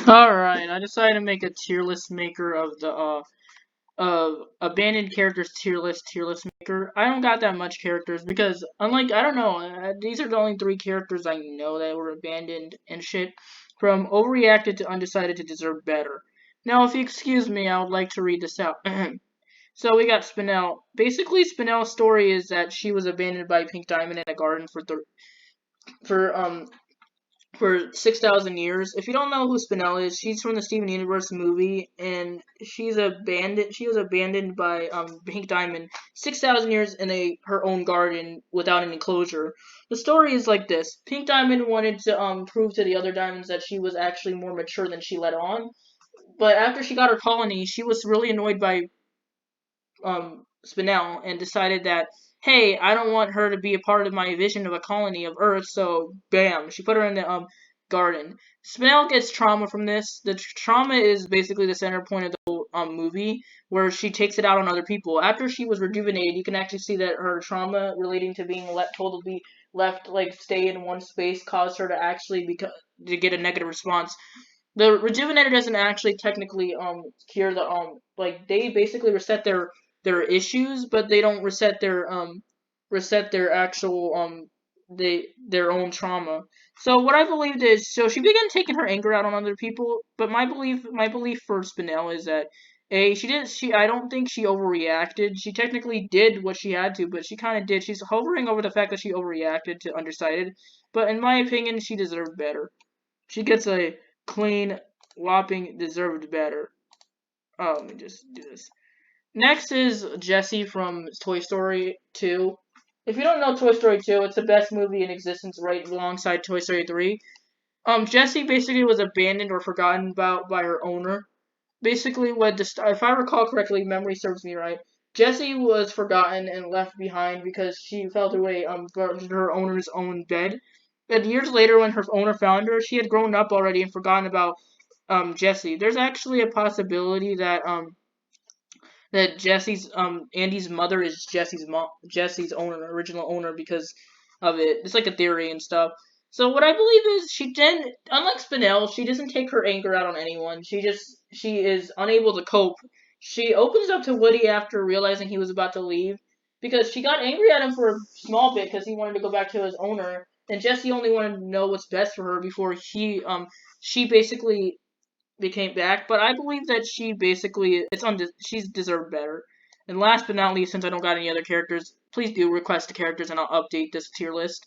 Alright, I decided to make a tier list maker of the abandoned characters tier list maker. I don't got that much characters because unlike I don't know, these are the only three characters I know that were abandoned and shit. From overreacted to undecided to deserve better. Now, if you excuse me, I would like to read this out. So we got Spinel. Basically, Spinel's story is that she was abandoned by Pink Diamond in a garden for for 6,000 years. If you don't know who Spinell is, she's from the Steven Universe movie, and she's abandoned. She was abandoned by Pink Diamond 6,000 years in her own garden without an enclosure. The story is like this: Pink Diamond wanted to prove to the other diamonds that she was actually more mature than she let on. But after she got her colony, she was really annoyed by Spinell and decided that, hey, I don't want her to be a part of my vision of a colony of Earth, so bam, she put her in the garden. Spinell gets trauma from this. The trauma is basically the center point of the whole movie, where she takes it out on other people. After she was rejuvenated, you can actually see that her trauma relating to being told to be left, like, stay in one space caused her to actually to get a negative response. The rejuvenator doesn't actually technically cure the like, they basically reset their issues, but they don't reset their actual their own trauma. So what I believed is, so she began taking her anger out on other people, but my belief for Spinell is that, I don't think she overreacted. She technically did what she had to, but she kind of did. She's hovering over the fact that she overreacted to undecided, but in my opinion, she deserved better. She gets a clean, whopping, deserved better. Oh, let me just do this. Next is Jessie from Toy Story 2. If you don't know Toy Story 2, it's the best movie in existence right alongside Toy Story 3. Jessie basically was abandoned or forgotten about by her owner. Basically, if I recall correctly, memory serves me right, Jessie was forgotten and left behind because she fell to her owner's own bed. And years later, when her owner found her, she had grown up already and forgotten about Jessie. There's actually a possibility that Jesse's Andy's mother is Jesse's original owner because of it. It's like a theory and stuff. So what I believe is she didn't, unlike Spinell, she doesn't take her anger out on anyone. She is unable to cope. She opens up to Woody after realizing he was about to leave because she got angry at him for a small bit because he wanted to go back to his owner, and Jesse only wanted to know what's best for her before she basically became back, but I believe that she basically she's deserved better. And last but not least, since I don't got any other characters, please do request the characters and I'll update this tier list.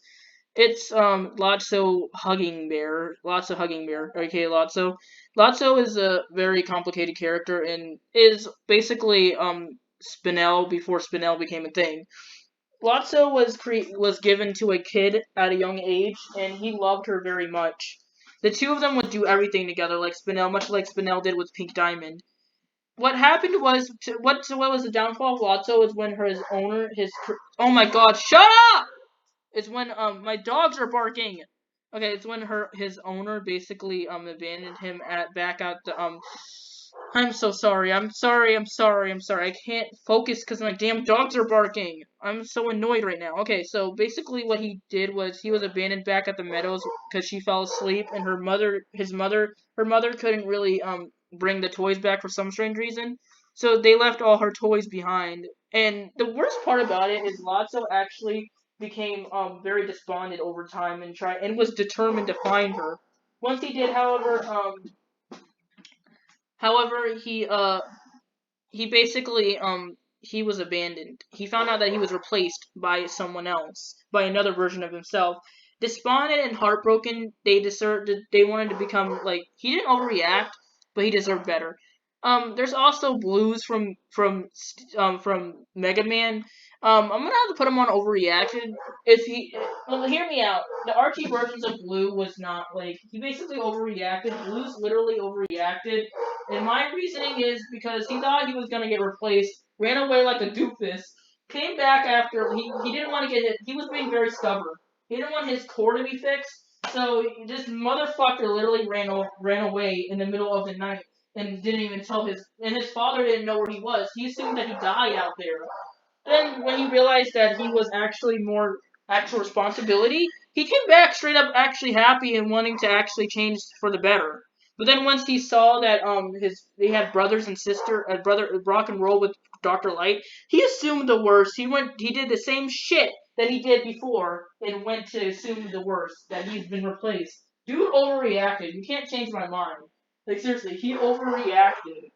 It's Lotso Hugging Bear. Lotso Hugging Bear. Okay, Lotso. Lotso is a very complicated character and is basically Spinell before Spinell became a thing. Lotso was given to a kid at a young age, and he loved her very much. The two of them would do everything together, like Spinell, much like Spinell did with Pink Diamond. What happened was, what was the downfall of Lotso is when his owner, oh my god, shut up! It's when my dogs are barking. Okay, it's when his owner basically abandoned him at back at the I'm so sorry. I'm sorry. I'm sorry. I'm sorry. I can't focus because my damn dogs are barking. I'm so annoyed right now. Okay, so basically what he did was he was abandoned back at the meadows because she fell asleep, and her mother couldn't really bring the toys back for some strange reason. So they left all her toys behind. And the worst part about it is Lotso actually became very despondent over time and was determined to find her. Once he did, however, he basically he was abandoned. He found out that he was replaced by someone else, by another version of himself. Despondent and heartbroken, they wanted to become like, he didn't overreact, but he deserved better. There's also Blues from Mega Man. I'm gonna have to put him on overreacted. If he, well, hear me out. The Archie versions of Blue was not like, he basically overreacted. Blues literally overreacted, and my reasoning is because he thought he was gonna get replaced, ran away like a doofus, came back after he didn't want to get hit. He was being very stubborn. He didn't want his core to be fixed, so this motherfucker literally ran away in the middle of the night and didn't even tell his father didn't know where he was. He assumed that he died out there. Then when he realized that he was actually more actual responsibility, he came back straight up actually happy and wanting to actually change for the better. But then once he saw that they had brothers and sister, brother rock and roll with Dr. Light, he assumed the worst. He did the same shit that he did before and went to assume the worst, that he's been replaced. Dude overreacted. You can't change my mind. Like seriously, he overreacted.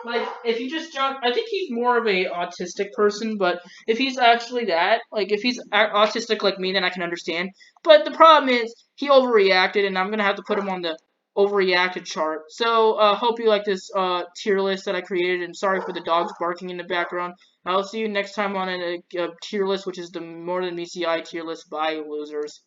Like if you just jump, I think he's more of a autistic person. But if he's actually that, like if he's autistic like me, then I can understand. But the problem is he overreacted, and I'm gonna have to put him on the overreacted chart. So hope you like this tier list that I created, and sorry for the dogs barking in the background. I'll see you next time on a tier list, which is the More Than MCI tier list. Bye, losers.